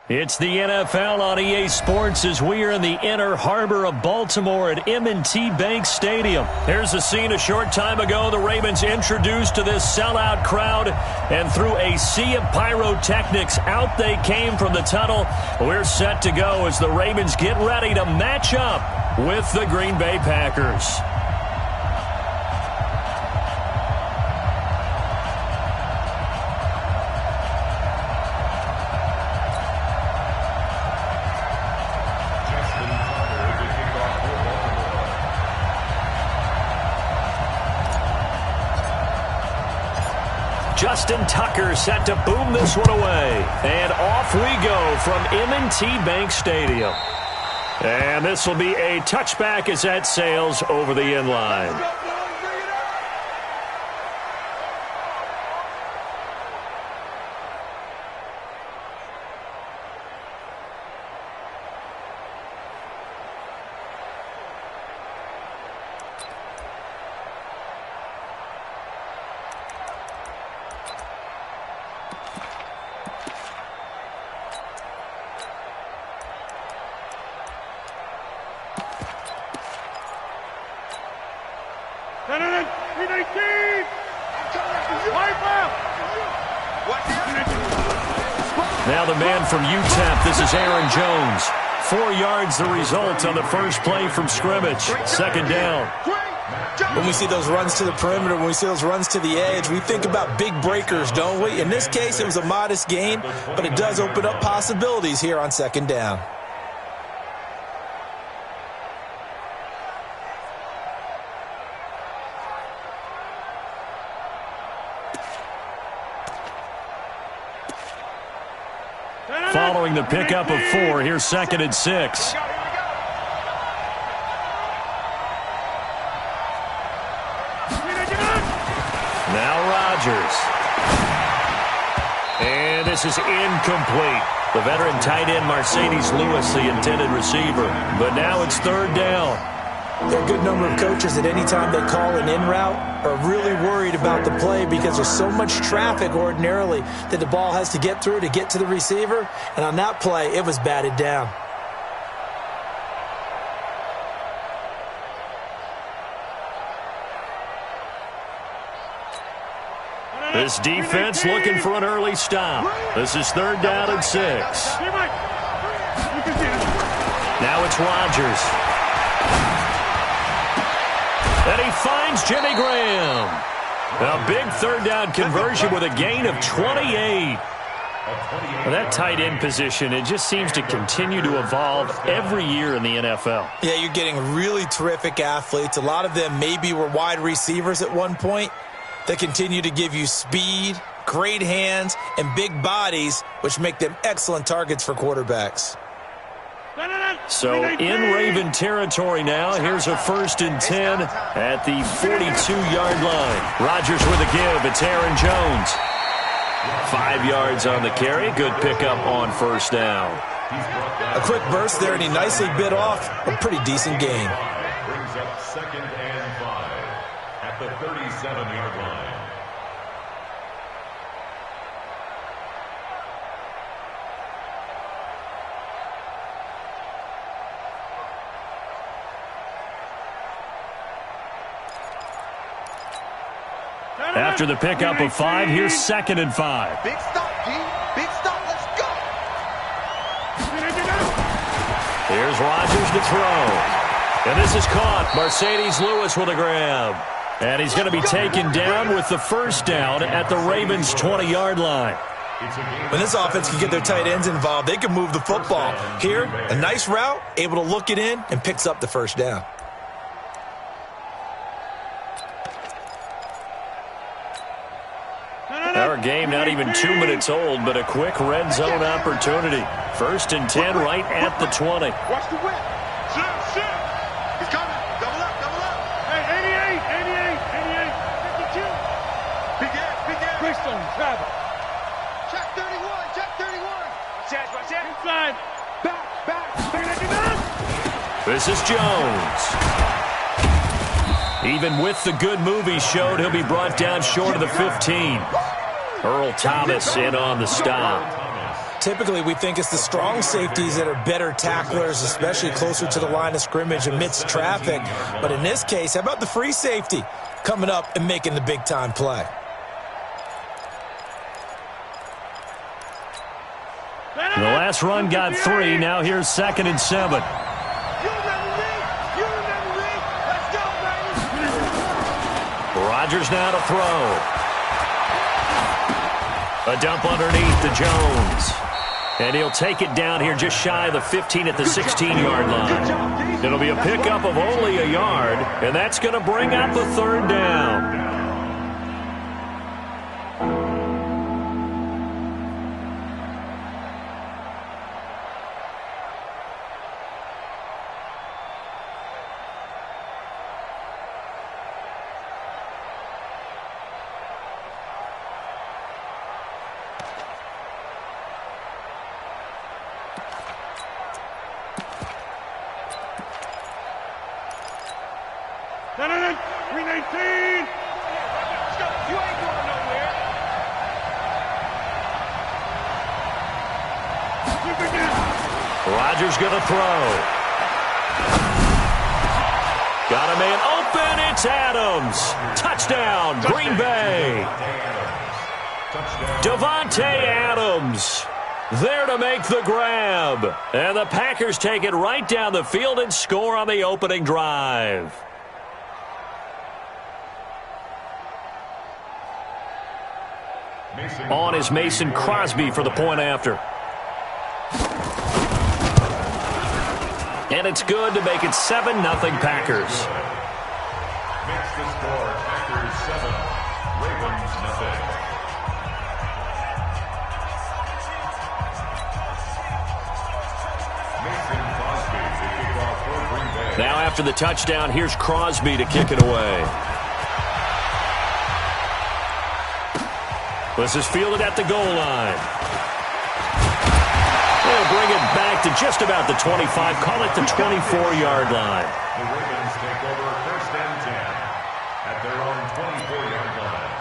It's the NFL on EA Sports as we are in the inner harbor of Baltimore at M&T Bank Stadium. Here's a scene a short time ago. The Ravens introduced to this sellout crowd, and through a sea of pyrotechnics, out they came from the tunnel. We're set to go as the Ravens get ready to match up with the Green Bay Packers. Justin Tucker set to boom this one away. And off we go from M&T Bank Stadium. And this will be a touchback as that sails over the end line. Now the man from UTEP, this is Aaron Jones. 4 yards the result on the first play from scrimmage. Second down. When we see those runs to the perimeter, when we see those runs to the edge, we think about big breakers, don't we? In this case, it was a modest gain, but it does open up possibilities here on second down. Following the pickup of 4, here's 2nd and 6. Now Rodgers. And this is incomplete. The veteran tight end Mercedes Lewis, the intended receiver. But now it's 3rd down. There are a good number of coaches at any time they call an in route are really worried about the play because there's so much traffic ordinarily that the ball has to get through to get to the receiver. And on that play, it was batted down. This defense looking for an early stop. This is 3rd down and 6. Now it's Rodgers. And he finds Jimmy Graham. A big 3rd down conversion with a gain of 28. Well, that tight end position, it just seems to continue to evolve every year in the NFL. Yeah, you're getting really terrific athletes. A lot of them maybe were wide receivers at one point. They continue to give you speed, great hands, and big bodies, which make them excellent targets for quarterbacks. So in Raven territory now. Here's a 1st and 10 at the 42-yard line. Rodgers with a give. It's Aaron Jones. 5 yards on the carry. Good pickup on 1st down. A quick burst there, and he nicely bit off a pretty decent gain. Brings up 2nd and 5 at the 37-yard line. After the pickup of 5, here's 2nd and 5. Big stop, G. Big stop. Let's go. Here's Rodgers to throw. And this is caught. Mercedes Lewis with a grab. And he's going to be taken down with the 1st down at the Ravens' 20-yard line. When this offense can get their tight ends involved, they can move the football. Here, a nice route, able to look it in, and picks up the 1st down. Our game not even 2 minutes old, but a quick red zone opportunity. 1st and 10 right at the 20. Watch the whip. Sit. He's coming. Double up. Hey, 88, 52. Big ass. Bristol, travel. Check 31. Watch that. Inside. Back. This is Jones. Even with the good move he showed, he'll be brought down short of the 15. Earl Thomas in on the stop. Typically, we think it's the strong safeties that are better tacklers, especially closer to the line of scrimmage amidst traffic. But in this case, how about the free safety coming up and making the big-time play? The last run got 3. Now here's 2nd and 7. Rodgers now to throw. A dump underneath to Jones. And he'll take it down here just shy of the 15 at the 16-yard line. It'll be a pickup of only a yard, and that's going to bring out the 3rd down. Rodgers going to throw. Got a man open. It's Adams. Touchdown, Green Bay. Davante Adams there to make the grab. And the Packers take it right down the field and score on the opening drive. On is Mason Crosby for the point after. And it's good to make it 7-0 Packers. Makes the score Packers 7, Ravens 0. Mason Crosby to kick off for Green Bay. Now after the touchdown, here's Crosby to kick it away. This is fielded at the goal line. They'll bring it back to just about the 25. Call it the 24-yard line. The Ravens take over 1st and 10 at their own 24-yard line.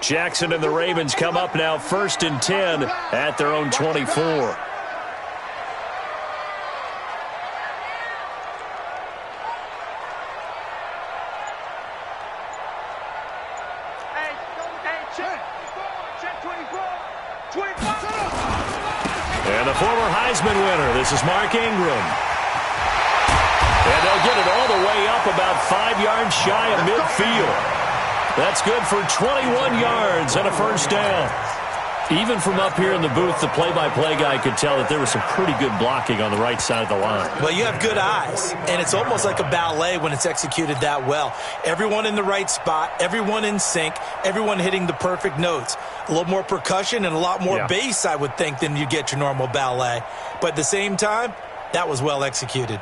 Jackson and the Ravens come up now 1st and 10 at their own 24. And the former Heisman winner, this is Mark Ingram. And they'll get it all the way up about 5 yards shy of midfield. That's good for 21 yards and a 1st down. Even from up here in the booth, the play-by-play guy could tell that there was some pretty good blocking on the right side of the line. Well, you have good eyes, and it's almost like a ballet when it's executed that well. Everyone in the right spot, everyone in sync, everyone hitting the perfect notes. A little more percussion and a lot more bass, I would think, than you get your normal ballet. But at the same time, that was well executed.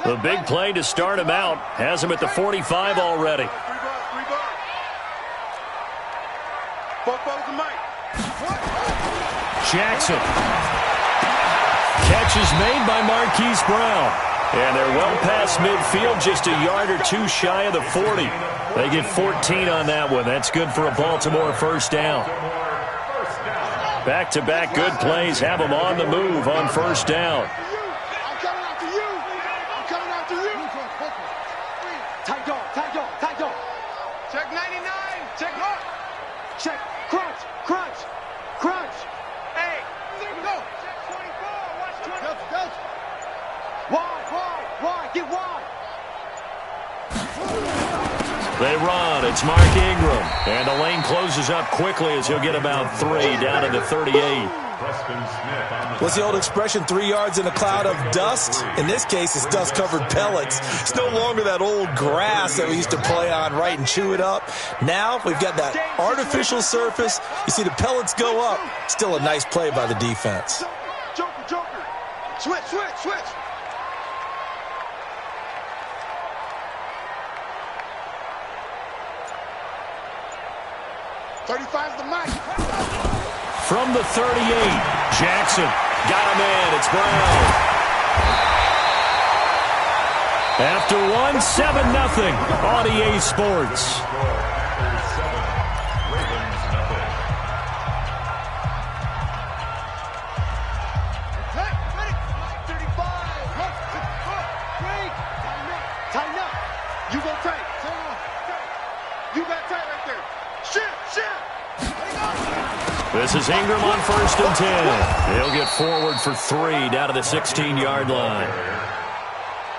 The big play to start him out has him at the 45 already. Jackson. Catch is made by Marquise Brown. And they're well past midfield, just a yard or 2 shy of the 40. They get 14 on that one. That's good for a Baltimore 1st down. Back-to-back good plays have them on the move on 1st down. Check 99. Check what? Check. Crunch. Crunch. Crunch. Hey. Go. Check 24. Watch 24. Wide. Get wide. They run. It's Mark Ingram. And the lane closes up quickly as he'll get about 3 down to the 38. What's the old expression, 3 yards in a cloud of dust? In this case, it's dust-covered pellets. It's no longer that old grass that we used to play on, right, and chew it up. Now we've got that artificial surface. You see the pellets go up. Still a nice play by the defense. Joker. Switch, switch, switch. .35's the mic. From the 38, Jackson got a man. It's Brown. After one, 7-0 on EA Sports. Tighten up. You go tight. You got tight right there. Shit. This is Ingram on 1st and 10. He'll get forward for 3 down to the 16-yard line.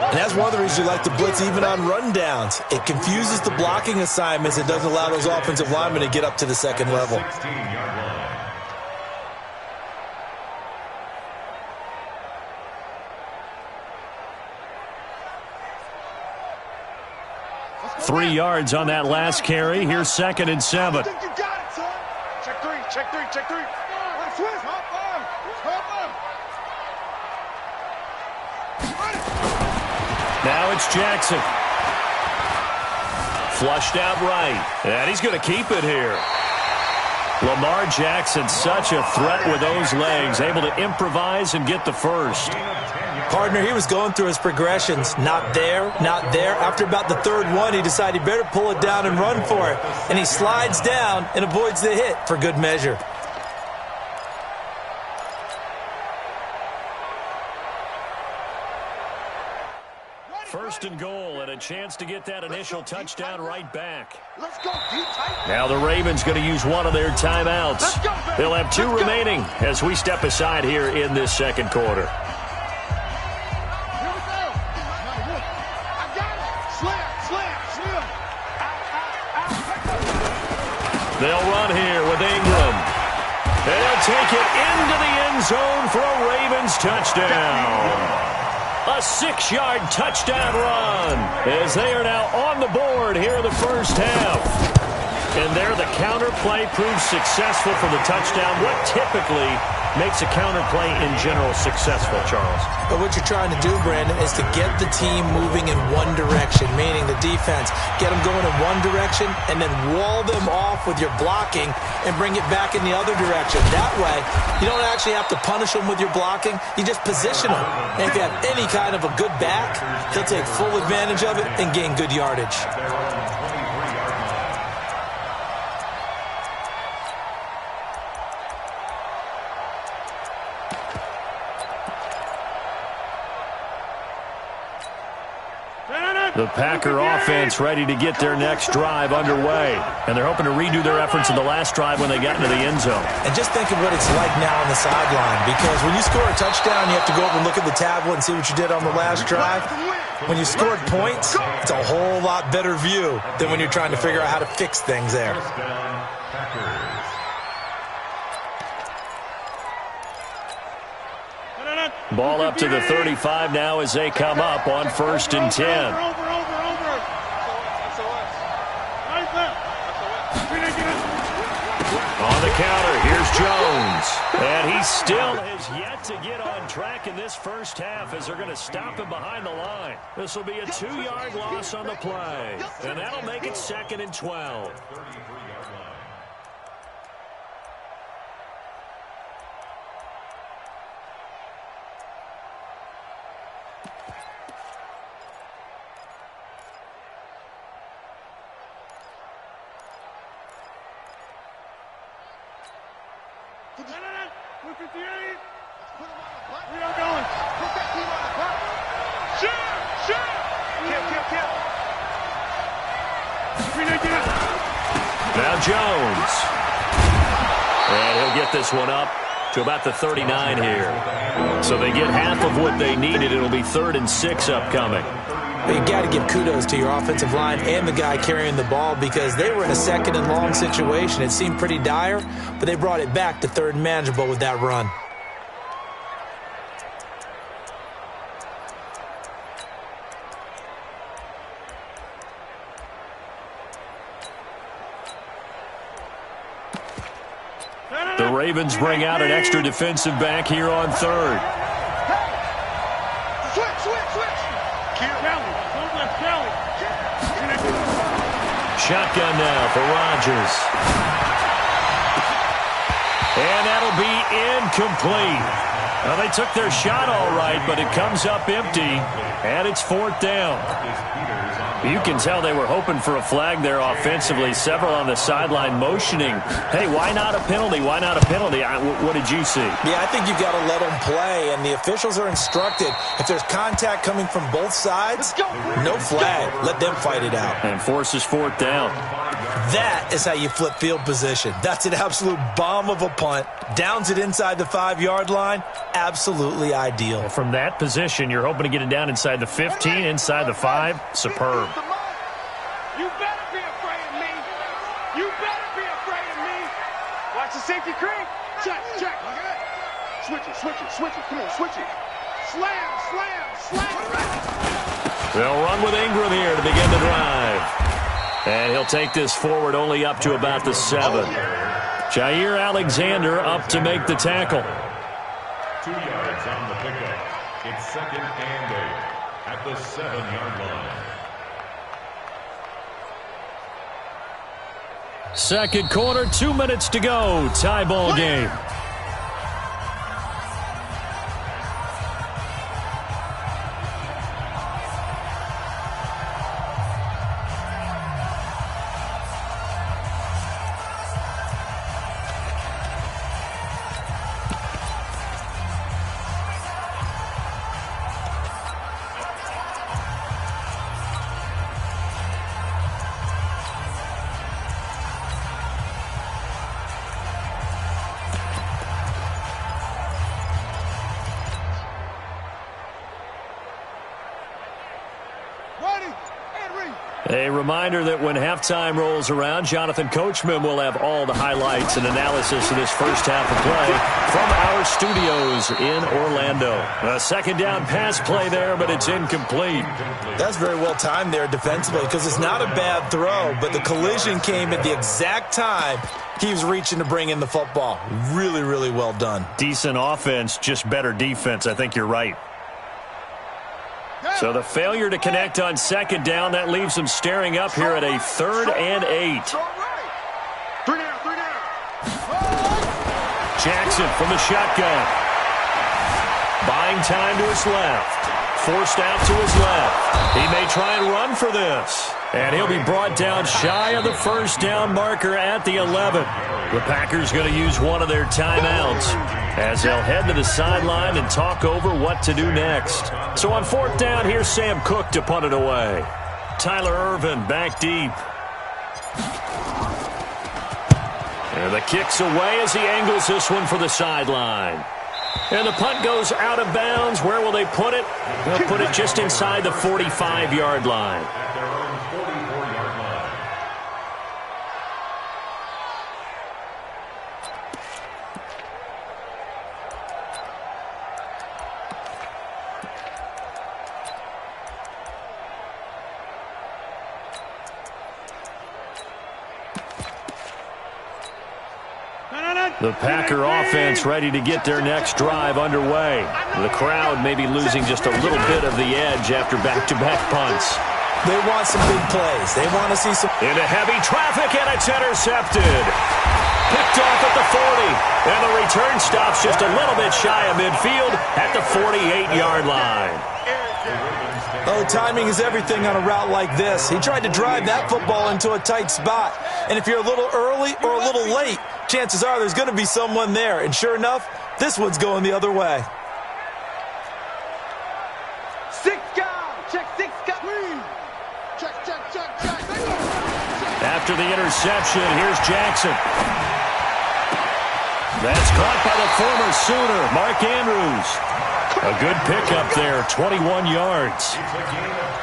And that's one of the reasons you like to blitz even on rundowns. It confuses the blocking assignments. It doesn't allow those offensive linemen to get up to the second level. 16-yard line. 3 yards on that last carry. Here's 2nd and 7. I think you got it, son. Check three. Switch. Now it's Jackson. Flushed out right. And he's going to keep it here. Lamar Jackson, such a threat with those legs, able to improvise and get the first. Partner, he was going through his progressions. Not there. After about the third one, he decided he better pull it down and run for it. And he slides down and avoids the hit for good measure. First and goal, and a chance to get that initial touchdown right back. Let's go, deep tight. Now the Ravens going to use one of their timeouts. They'll have 2 remaining as we step aside here in this second quarter. Here we go. I got it. Slam. They'll run here with Ingram. And they'll take it into the end zone for a Ravens touchdown. A 6-yard touchdown run as they are now on the board here in the first half. And there the counter play proves successful for the touchdown. What typically makes a counter play in general successful, Charles? But what you're trying to do, Brandon, is to get the team moving in one direction, meaning the defense. Get them going in one direction and then wall them off with your blocking and bring it back in the other direction. That way, you don't actually have to punish them with your blocking. You just position them. And if you have any kind of a good back, they'll take full advantage of it and gain good yardage. The Packer offense ready to get their next drive underway. And they're hoping to redo their efforts in the last drive when they got into the end zone. And just think of what it's like now on the sideline. Because when you score a touchdown, you have to go over and look at the tablet and see what you did on the last drive. When you scored points, it's a whole lot better view than when you're trying to figure out how to fix things there. Ball up to the 35 now as they come up on 1st and 10. On the counter, here's Jones. And he still has yet to get on track in this first half as they're going to stop him behind the line. This will be a 2-yard loss on the play. And that'll make it 2nd and 12. We are going. Put that team on the clock. Shoot. Now Jones. And he'll get this one up to about the 39 here. So they get half of what they needed. It'll be 3rd and 6 upcoming. But you got to give kudos to your offensive line and the guy carrying the ball because they were in a 2nd and long situation. It seemed pretty dire, but they brought it back to 3rd and manageable with that run. The Ravens bring out an extra defensive back here on 3rd. Shotgun now for Rodgers. And that'll be incomplete. Well, they took their shot all right, but it comes up empty, and it's 4th down. You can tell they were hoping for a flag there offensively. Several on the sideline motioning, hey, why not a penalty? Why not a penalty? What did you see? Yeah, I think you've got to let them play, and the officials are instructed. If there's contact coming from both sides, no flag. Let them fight it out. And forces 4th down. That is how you flip field position. That's an absolute bomb of a punt. Downs it inside the 5-yard line. Absolutely ideal. From that position, you're hoping to get it down inside the 15, inside the 5. Superb. You better be afraid of me. You better be afraid of me. Watch the safety creep. Check. Switch it. Come on, switch it. Slam. They'll run with Ingram here to begin the drive. And he'll take this forward only up to about the 7. Jair Alexander up to make the tackle. 2 yards on the pickup. It's 2nd and 8 at the 7-yard line. Second quarter, 2 minutes to go. Tie ball game. A reminder that when halftime rolls around, Jonathan Coachman will have all the highlights and analysis of this first half of play from our studios in Orlando. A 2nd down pass play there, but it's incomplete. That's very well timed there defensively because it's not a bad throw, but the collision came at the exact time he was reaching to bring in the football. Really, really well done. Decent offense, just better defense. I think you're right. So the failure to connect on 2nd down, that leaves them staring up here at a 3rd and 8. 3 down. Jackson from the shotgun. Buying time to his left. Forced out to his left. He may try and run for this. And he'll be brought down shy of the 1st down marker at the 11. The Packers going to use one of their timeouts as they'll head to the sideline and talk over what to do next. So on 4th down, here's Sam Cook to punt it away. Tyler Ervin back deep. And the kick's away as he angles this one for the sideline. And the punt goes out of bounds. Where will they put it? They'll put it just inside the 45-yard line. At their own 44-yard line. The Packer offense ready to get their next drive underway. The crowd may be losing just a little bit of the edge after back-to-back punts. They want some big plays. They want to see some... Into heavy traffic, and it's intercepted. Picked off at the 40. And the return stops just a little bit shy of midfield at the 48-yard line. Oh, timing is everything on a route like this. He tried to drive that football into a tight spot. And if you're a little early or a little late, chances are there's going to be someone there. And sure enough, this one's going the other way. 6 guys. Check 6 guys. Check. After the interception, here's Jackson. That's caught by the former Sooner, Mark Andrews. A good pickup there, 21 yards.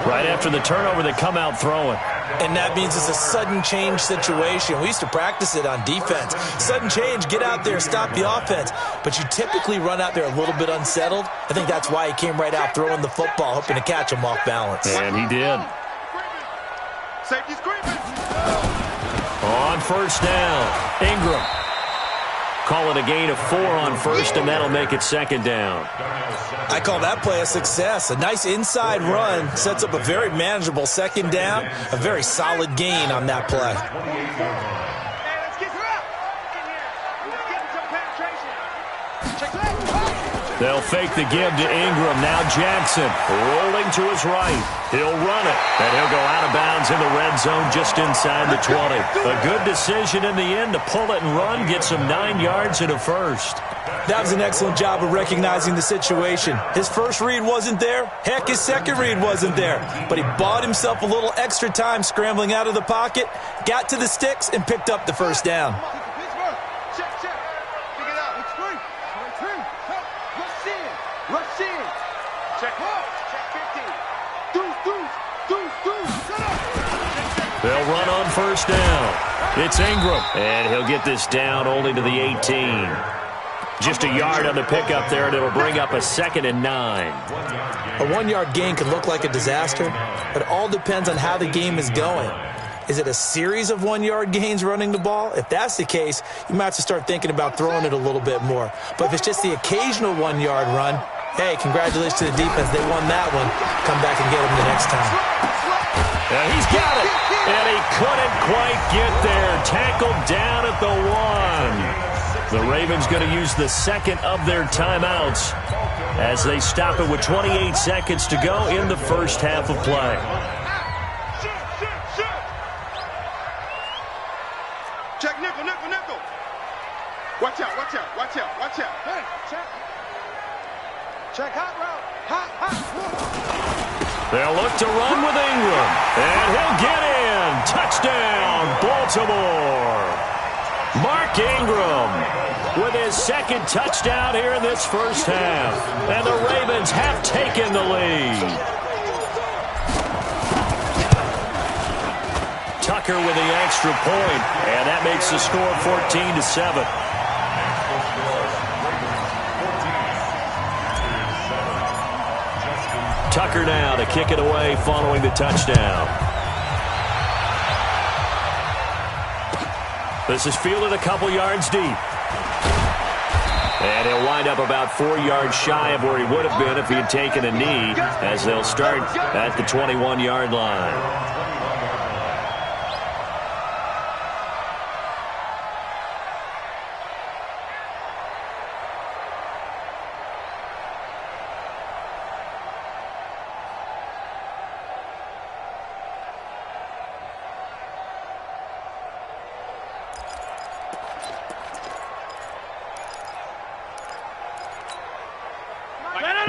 Right after the turnover, they come out throwing. And that means it's a sudden change situation. We used to practice it on defense. Sudden change, get out there, stop the offense. But you typically run out there a little bit unsettled. I think that's why he came right out throwing the football, hoping to catch him off balance. And he did. Safety's creeping. On 1st down, Ingram. Call it a gain of 4 on first, and that'll make it second down. I call that play a success. A nice inside run sets up a very manageable second down. A very solid gain on that play. They'll fake the give to Ingram. Now Jackson rolling to his right. He'll run it, and he'll go out of bounds in the red zone just inside the 20. A good decision in the end to pull it and run, gets him 9 yards and a first. That was an excellent job of recognizing the situation. His first read wasn't there. Heck, his second read wasn't there. But he bought himself a little extra time scrambling out of the pocket, got to the sticks, and picked up the first down. They'll run on first down. It's Ingram, and he'll get this down only to the 18. Just a yard on the pickup there, and it'll bring up a 2nd and 9. A 1-yard gain could look like a disaster, but it all depends on how the game is going. Is it a series of 1-yard gains running the ball? If that's the case, you might have to start thinking about throwing it a little bit more. But if it's just the occasional 1-yard run, hey, congratulations to the defense. They won that one. Come back and get them the next time. And he's got it. And he couldn't quite get there. Tackled down at the 1. The Ravens going to use the second of their timeouts as they stop it with 28 seconds to go in the first half of play. Check nickel, nickel, nickel. Watch out, watch out, watch out, watch out. Hey, check. Check hot route. Hot, hot. They'll look to run with Ingram. And he'll get in. Touchdown, Baltimore. Mark Ingram with his second touchdown here in this first half. And the Ravens have taken the lead. Tucker with the extra point, and that makes the score 14-7. Tucker now to kick it away following the touchdown. This is fielded a couple yards deep. And he'll wind up about 4 yards shy of where he would have been if he had taken a knee, as they'll start at the 21-yard line.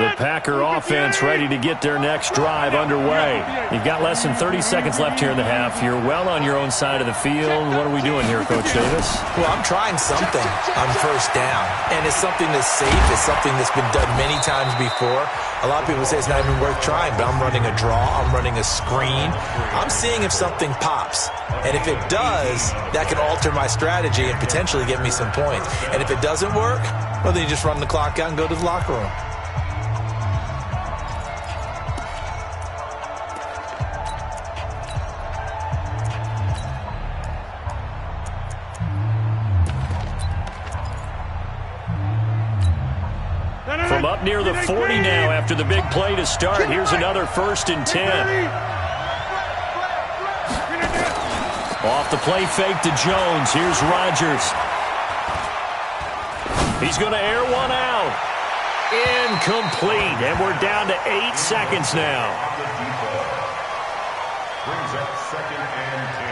The Packer offense ready to get their next drive underway. You've got less than 30 seconds left here in the half. You're well on your own side of the field. What are we doing here, Coach Davis? Well, I'm trying something on first down, and it's something that's safe. It's something that's been done many times before. A lot of people say it's not even worth trying, but I'm running a draw. I'm running a screen. I'm seeing if something pops, and if it does, that can alter my strategy and potentially get me some points. And if it doesn't work, well, then you just run the clock out and go to the locker room. From up near the 40 now after the big play to start. Here's another 1st and 10. Off the play fake to Jones. Here's Rodgers. He's going to air one out. Incomplete. And we're down to 8 seconds now. Brings up 2nd and 10.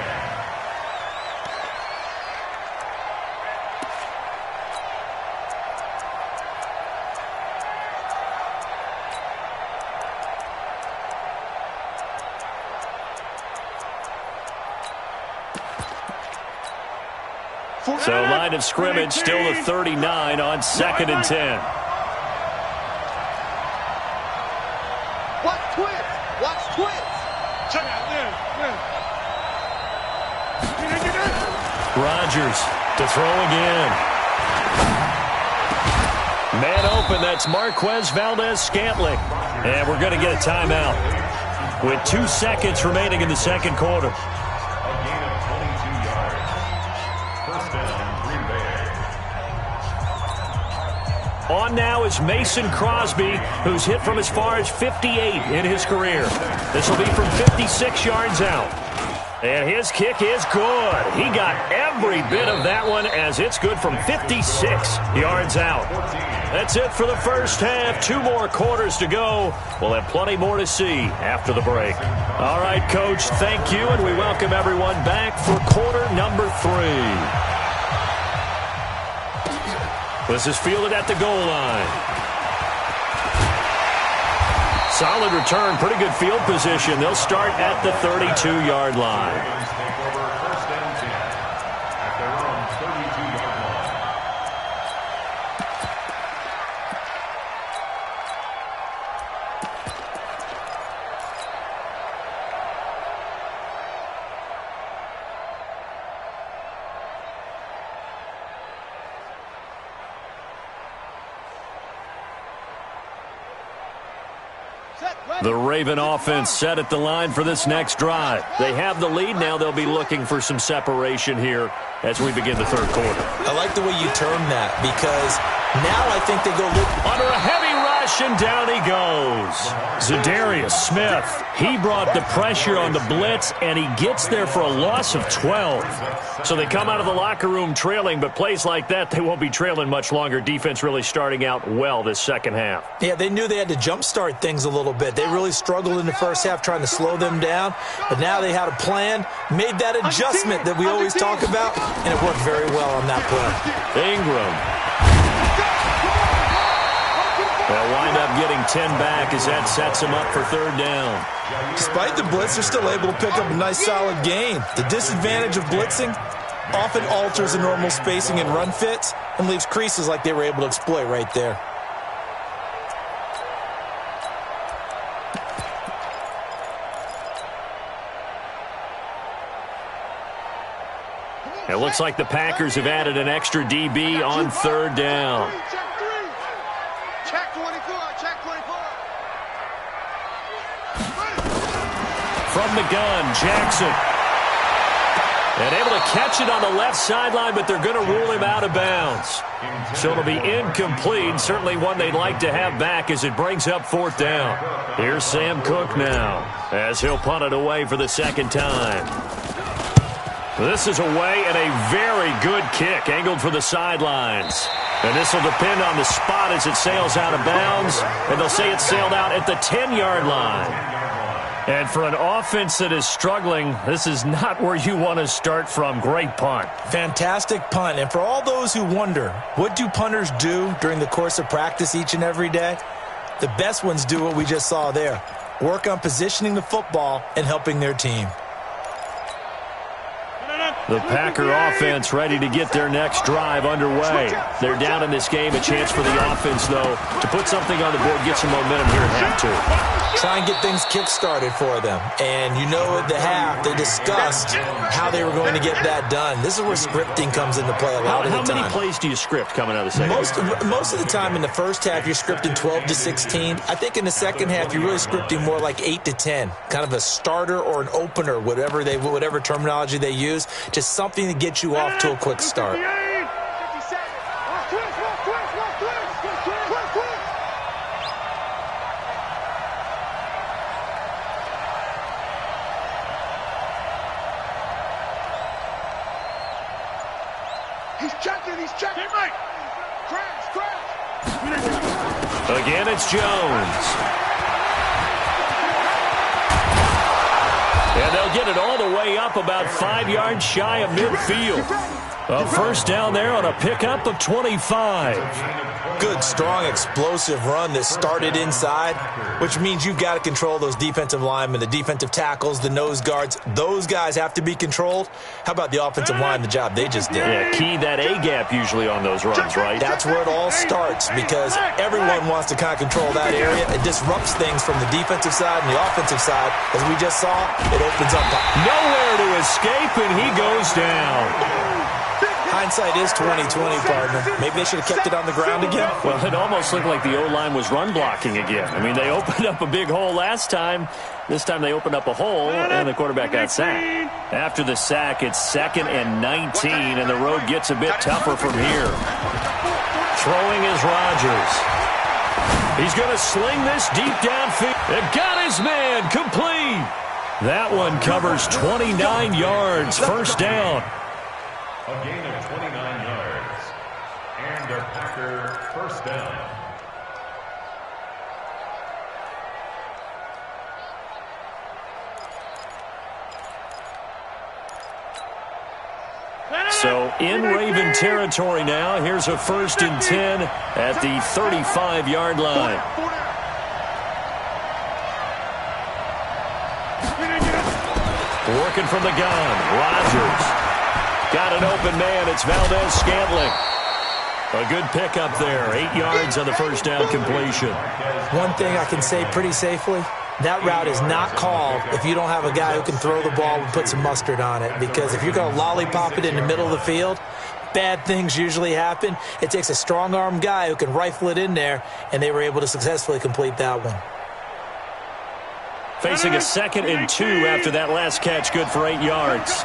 So line of scrimmage still the 39 on 2nd and 10. Watch twist. Watch twist. Check out there. Rodgers to throw again. Man open, that's Marquez Valdez-Scantling. And we're going to get a timeout with 2 seconds remaining in the second quarter. On now is Mason Crosby, who's hit from as far as 58 in his career. This will be from 56 yards out. And his kick is good. He got every bit of that one as it's good from 56 yards out. That's it for the first half. 2 more quarters to go. We'll have plenty more to see after the break. All right, Coach, thank you, and we welcome everyone back for quarter number 3. This is fielded at the goal line. Solid return, pretty good field position. They'll start at the 32-yard line. The Raven offense set at the line for this next drive. They have the lead. Now they'll be looking for some separation here as we begin the third quarter. I like the way you term that because now I think they go under a heavy rush, and down he goes. Zadarius Smith, he brought the pressure on the blitz, and he gets there for a loss of 12. So they come out of the locker room trailing, but plays like that, they won't be trailing much longer. Defense really starting out well this second half. Yeah, they knew they had to jumpstart things a little bit. They really struggled in the first half trying to slow them down, but now they had a plan, made that adjustment that we always talk about, and it worked very well on that play. Ingram. They'll wind up getting 10 back as that sets them up for third down. Despite the blitz, they're still able to pick up a nice solid gain. The disadvantage of blitzing often alters the normal spacing and run fits and leaves creases like they were able to exploit right there. It looks like the Packers have added an extra DB on third down. Check 24, check 24. From the gun, Jackson. And able to catch it on the left sideline, but they're going to rule him out of bounds. So it'll be incomplete. Certainly one they'd like to have back as it brings up fourth down. Here's Sam Cook now as he'll punt it away for the second time. This is away and a very good kick angled for the sidelines. And this will depend on the spot as it sails out of bounds. And they'll say it sailed out at the 10-yard line. And for an offense that is struggling, this is not where you want to start from. Great punt. Fantastic punt. And for all those who wonder, what do punters do during the course of practice each and every day? The best ones do what we just saw there. Work on positioning the football and helping their team. The Packer offense ready to get their next drive underway. They're down in this game. A chance for the offense, though, to put something on the board, get some momentum here at half two. Try and get things kick-started for them. And you know at the half, they discussed how they were going to get that done. This is where scripting comes into play a lot of the time. How many plays do you script coming out of the second half? Most of the time in the first half, you're scripting 12 to 16. I think in the second half, you're really scripting more like 8 to 10. Kind of a starter or an opener, whatever terminology they use. Just something to get you off to a quick start. He's checking. Crash. Again, it's Jones. And they'll get it all the way up about 5 yards shy of midfield. A first down there on a pickup of 25. Good, strong, explosive run that started inside, which means you've got to control those defensive linemen, the defensive tackles, the nose guards. Those guys have to be controlled. How about the offensive line, the job they just did? Yeah, key that A-gap usually on those runs, right? That's where it all starts because everyone wants to kind of control that area. It disrupts things from the defensive side and the offensive side. As we just saw, it opens up. Nowhere to escape, and he goes down. Hindsight is 20/20, partner. Maybe they should have kept it on the ground again. Well, it almost looked like the O-line was run blocking again. I mean, they opened up a big hole last time. This time they opened up a hole, and the quarterback got sacked. After the sack, it's 2nd and 19, and the road gets a bit tougher from here. Throwing is Rodgers. He's going to sling this deep downfield. It got his man complete. That one covers 29 yards. First down. A gain of 29 yards. And a Packer first down. So in Raven territory now. Here's a 1st and 10 at the 35-yard line. Working from the gun. Rodgers. Got an open man. It's Valdez-Scantling. A good pickup there. 8 yards on the first down completion. One thing I can say pretty safely, that route is not called if you don't have a guy who can throw the ball and put some mustard on it. Because if you're going to lollipop it in the middle of the field, bad things usually happen. It takes a strong-arm guy who can rifle it in there, and they were able to successfully complete that one. Facing a 2nd and 2 after that last catch, good for 8 yards.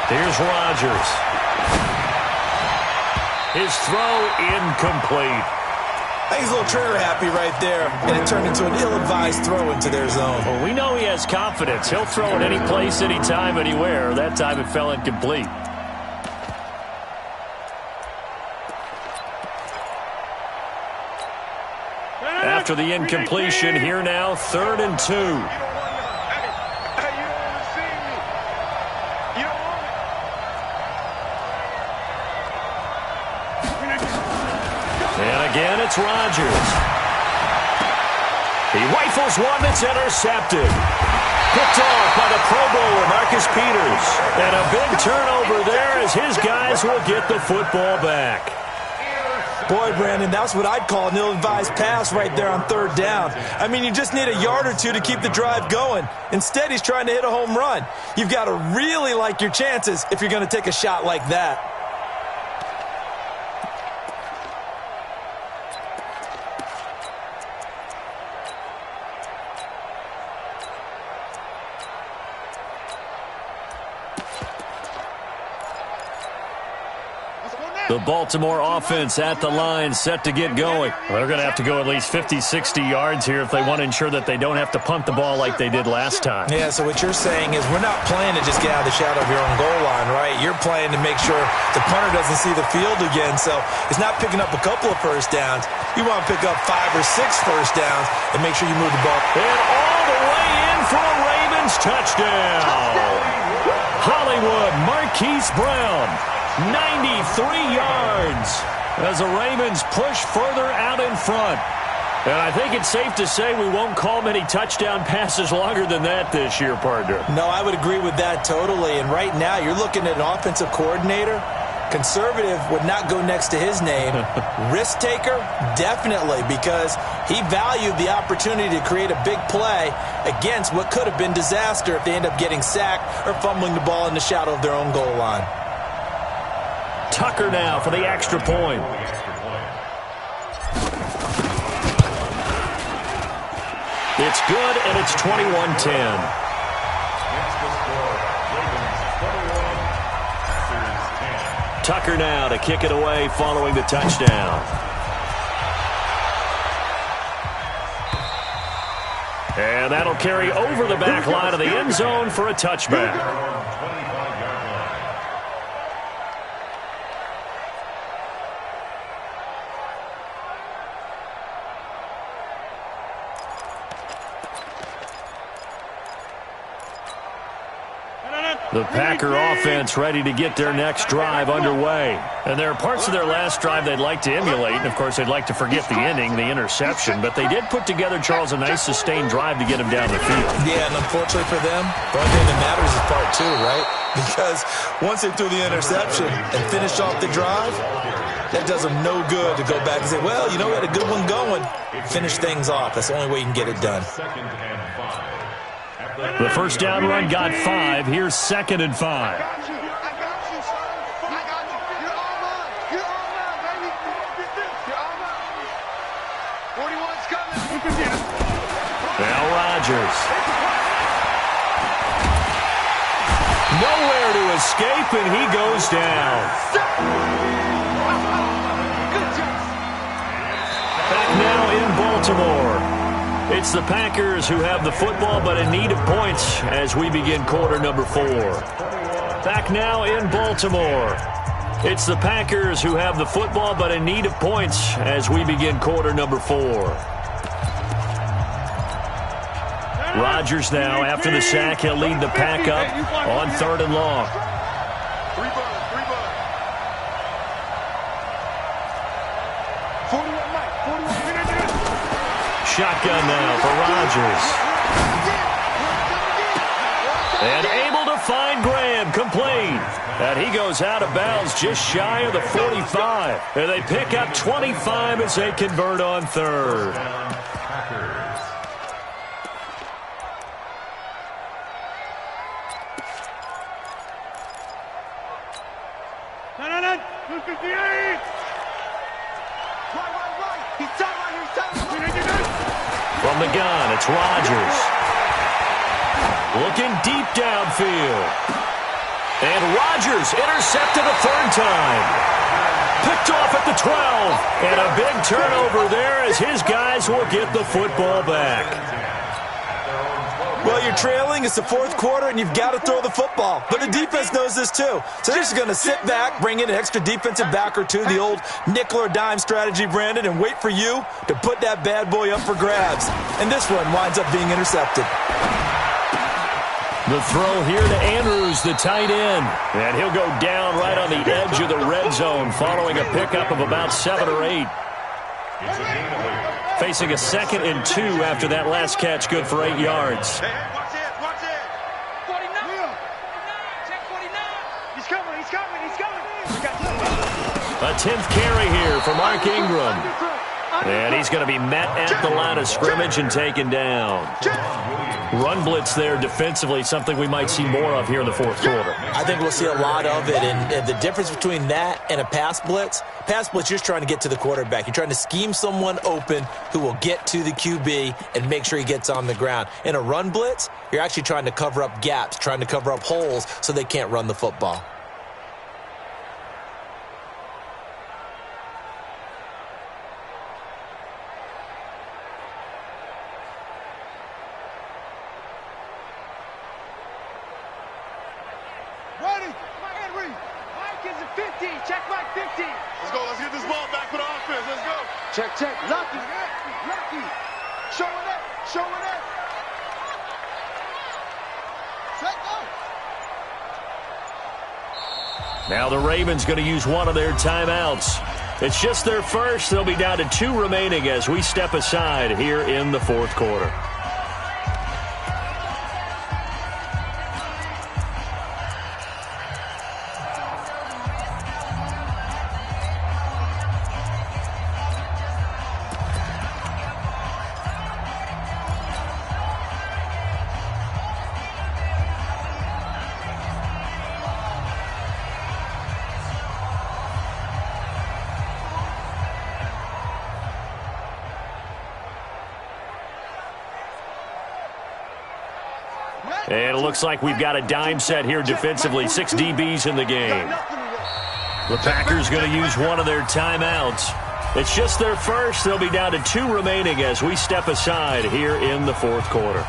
Here's Rodgers. His throw incomplete. I think he's a little trigger happy right there, and it turned into an ill-advised throw into their zone. Well, we know he has confidence. He'll throw it any place, anytime, anywhere. That time it fell incomplete. After the incompletion, here now, 3rd and 2. And again, it's Rodgers. He rifles one that's intercepted. Picked off by the Pro Bowler, Marcus Peters. And a big turnover there as his guys will get the football back. Boy, Brandon, that's what I'd call an ill-advised pass right there on 3rd down. I mean, you just need a yard or two to keep the drive going. Instead, he's trying to hit a home run. You've got to really like your chances if you're going to take a shot like that. The Baltimore offense at the line, set to get going. They're going to have to go at least 50, 60 yards here if they want to ensure that they don't have to punt the ball like they did last time. Yeah, so what you're saying is we're not playing to just get out of the shadow of your own goal line, right? You're playing to make sure the punter doesn't see the field again. So it's not picking up a couple of first downs. You want to pick up 5 or 6 first downs and make sure you move the ball. And all the way in for a Ravens touchdown. Hollywood Marquise Brown. 93 yards as the Ravens push further out in front. And I think it's safe to say we won't call many touchdown passes longer than that this year, partner. No, I would agree with that totally. And right now you're looking at an offensive coordinator. Conservative would not go next to his name. Risk taker, definitely, because he valued the opportunity to create a big play against what could have been disaster if they end up getting sacked or fumbling the ball in the shadow of their own goal line. Tucker now for the extra point. It's good, and it's 21-10. Tucker now to kick it away following the touchdown. And that'll carry over the back line of the end zone for a touchback. The Packer offense ready to get their next drive underway. And there are parts of their last drive they'd like to emulate. And, of course, they'd like to forget the ending, the interception. But they did put together, Charles, a nice sustained drive to get him down the field. Yeah, and unfortunately for them, the only thing that matters is part 2, right? Because once they threw the interception and finished off the drive, That does them no good to go back and say, well, you know, we had a good one going. Finish things off. That's the only way you can get it done. The first down run got 5. Here's 2nd and 5. Now Rodgers. Nowhere to escape, and he goes down. Back now in Baltimore. It's the Packers who have the football, but in need of points as we begin quarter number 4. Back now in Baltimore. It's the Packers who have the football, but in need of points as we begin quarter number 4. Rodgers now, after the sack, he'll lead the pack up on 3rd and long. Shotgun now for Rodgers. And able to find Graham, complete. And he goes out of bounds just shy of the 45. And they pick up 25 as they convert on 3rd. From the gun, it's Rodgers. Looking deep downfield. And Rodgers intercepted a 3rd time. Picked off at the 12. And a big turnover there as his guys will get the football back. Well, you're trailing. It's the 4th quarter, and you've got to throw the football. But the defense knows this, too. So they're just going to sit back, bring in an extra defensive back or two, the old nickel or dime strategy, Brandon, and wait for you to put that bad boy up for grabs. And this one winds up being intercepted. The throw here to Andrews, the tight end. And he'll go down right on the edge of the red zone following a pickup of about 7 or 8. Facing a 2nd and 2 after that last catch, good for 8 yards. Hey, watch it, watch it. 49. Check 49. He's coming, he's coming, he's coming. A 10th carry here for Mark Ingram. And he's going to be met at the line of scrimmage and taken down. Run blitz there defensively, something we might see more of here in the 4th quarter. I think we'll see a lot of it, and the difference between that and a pass blitz, you're just trying to get to the quarterback. You're trying to scheme someone open who will get to the QB and make sure he gets on the ground. In a run blitz, you're actually trying to cover up gaps, trying to cover up holes so they can't run the football. Check, check. Lucky. Lucky. Showing up. Showing up. Check up. Now the Ravens going to use one of their timeouts. It's just their first. They'll be down to 2 remaining as we step aside here in the 4th quarter. And it looks like we've got a dime set here defensively. 6 DBs in the game. The Packers going to use one of their timeouts. It's just their first. They'll be down to 2 remaining as we step aside here in the 4th quarter.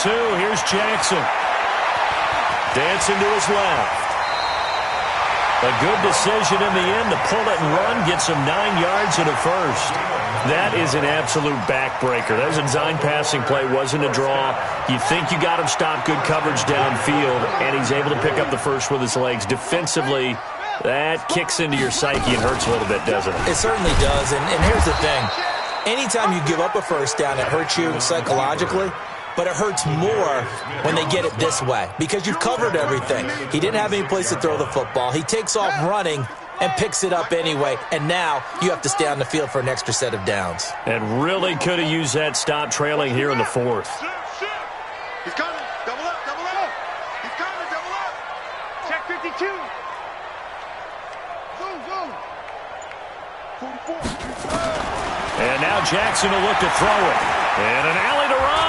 Here's Jackson. Dancing to his left. A good decision in the end to pull it and run, get some 9 yards and a first. That is an absolute backbreaker. That was a design passing play, wasn't a draw. You think you got him stopped, good coverage downfield, and he's able to pick up the first with his legs. Defensively, that kicks into your psyche and hurts a little bit, doesn't it? It certainly does, and here's the thing. Anytime you give up a first down, it hurts you psychologically. But it hurts more when they get it this way because you've covered everything. He didn't have any place to throw the football. He takes off running and picks it up anyway, and now you have to stay on the field for an extra set of downs. And really could have used that stop trailing here in the fourth. He's coming. Double up, double up. He's coming, double up. Check 52. Zoom. 44. And now Jackson will look to throw it. And an alley to run.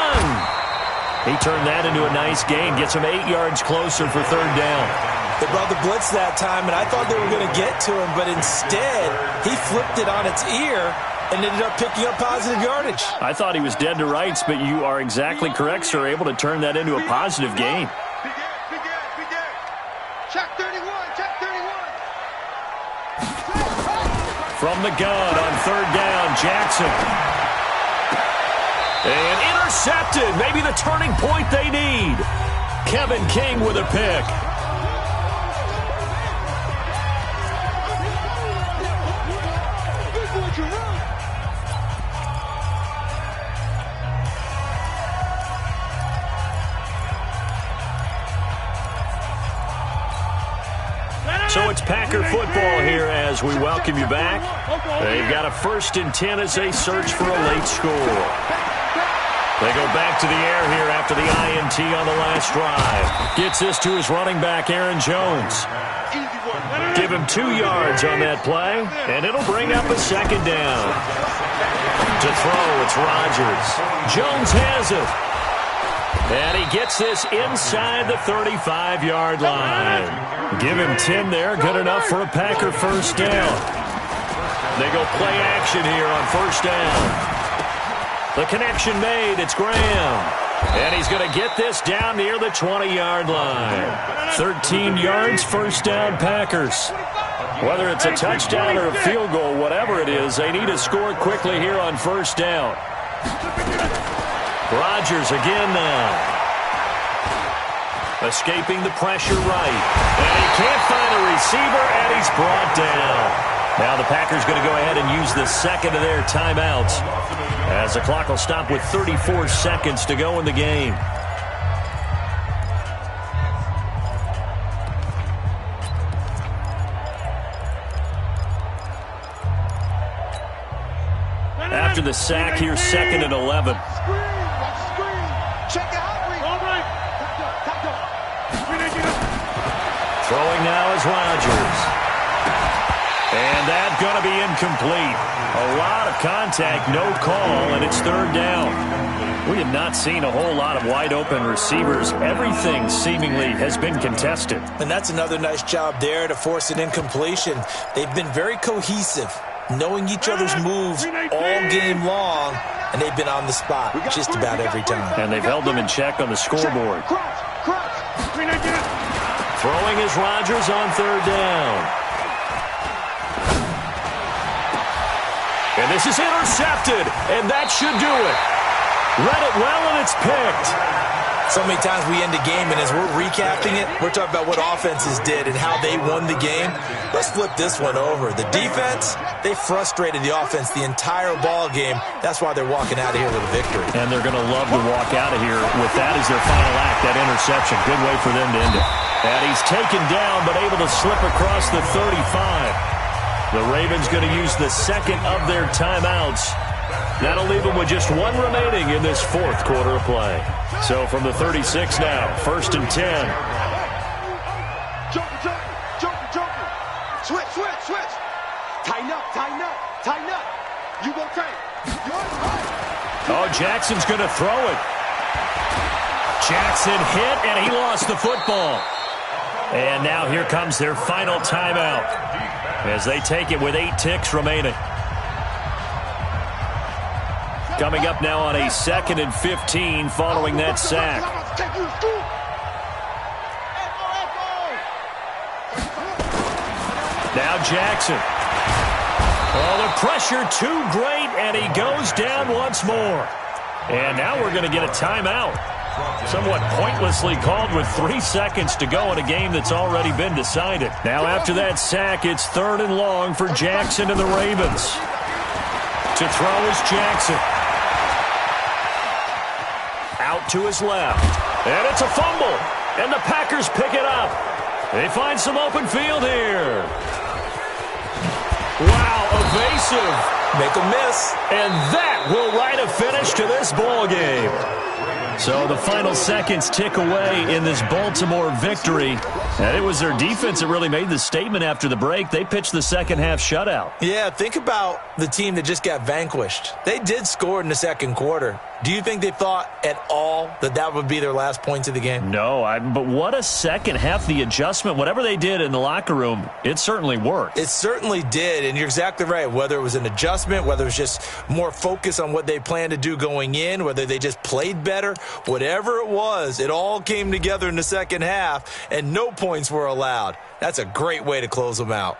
He turned that into a nice gain. Gets him 8 yards closer for third down. They brought the blitz that time, and I thought they were going to get to him, but instead he flipped it on its ear and ended up picking up positive yardage. I thought he was dead to rights, but you are exactly correct, sir. Able to turn that into a positive gain. Big Ed. Check 31, check 31. From the gun on third down, Jackson. And intercepted. Maybe the turning point they need. Kevin King with a pick. So it's Packer football here as we welcome you back. They've got a 1st and 10 as they search for a late score. They go back to the air here after the INT on the last drive. Gets this to his running back, Aaron Jones. Give him 2 yards on that play, and it'll bring up a second down. To throw, it's Rodgers. Jones has it. And he gets this inside the 35-yard line. Give him 10 there, good enough for a Packer first down. They go play action here on first down. The connection made, it's Graham. And he's going to get this down near the 20-yard line. 13 yards, first down Packers. Whether it's a touchdown or a field goal, whatever it is, they need to score quickly here on first down. Rodgers again now. Escaping the pressure right. And he can't find a receiver, and he's brought down. Now the Packers going to go ahead and use the second of their timeouts as the clock will stop with 34 seconds to go in the game. After the sack, here's 2nd and 11. Throwing now is Rodgers. And that's going to be incomplete. A lot of contact, no call, and it's third down. We have not seen a whole lot of wide-open receivers. Everything seemingly has been contested. And that's another nice job there to force an incompletion. They've been very cohesive, knowing each other's moves all game long, and they've been on the spot just about every time. And they've held them in check on the scoreboard. Throwing is Rodgers on third down. And this is intercepted, and that should do it. Read it well, and it's picked. So many times we end the game, and as we're recapping it, we're talking about what offenses did and how they won the game. Let's flip this one over. The defense, they frustrated the offense the entire ball game. That's why they're walking out of here with a victory. And they're going to love to walk out of here with that as their final act, that interception. Good way for them to end it. And he's taken down, but able to slip across the 35. The Ravens going to use the second of their timeouts. That'll leave them with just one remaining in this fourth quarter of play. So from the 36 now, 1st and 10. Joker. Switch. Tighten up. You go tight. Oh, Jackson's going to throw it. Jackson hit, and he lost the football. And now here comes their final timeout as they take it with 8 ticks remaining. Coming up now on a 2nd and 15 following that sack. Now Jackson. Oh, the pressure too great, and he goes down once more. And now we're going to get a timeout. Somewhat pointlessly called with 3 seconds to go in a game that's already been decided. Now after that sack, it's 3rd and long for Jackson and the Ravens. To throw is Jackson. Out to his left. And it's a fumble. And the Packers pick it up. They find some open field here. Wow, evasive. Make a miss. And that will write a finish to this ball game. So the final seconds tick away in this Baltimore victory. And it was their defense that really made the statement after the break. They pitched the second-half shutout. Yeah, think about the team that just got vanquished. They did score in the second quarter. Do you think they thought at all that that would be their last points of the game? No, but what a second half. The adjustment, whatever they did in the locker room, it certainly worked. It certainly did, and you're exactly right. Whether it was an adjustment, whether it was just more focus on what they planned to do going in, whether they just played better, whatever it was, it all came together in the second half, and no points were allowed. That's a great way to close them out.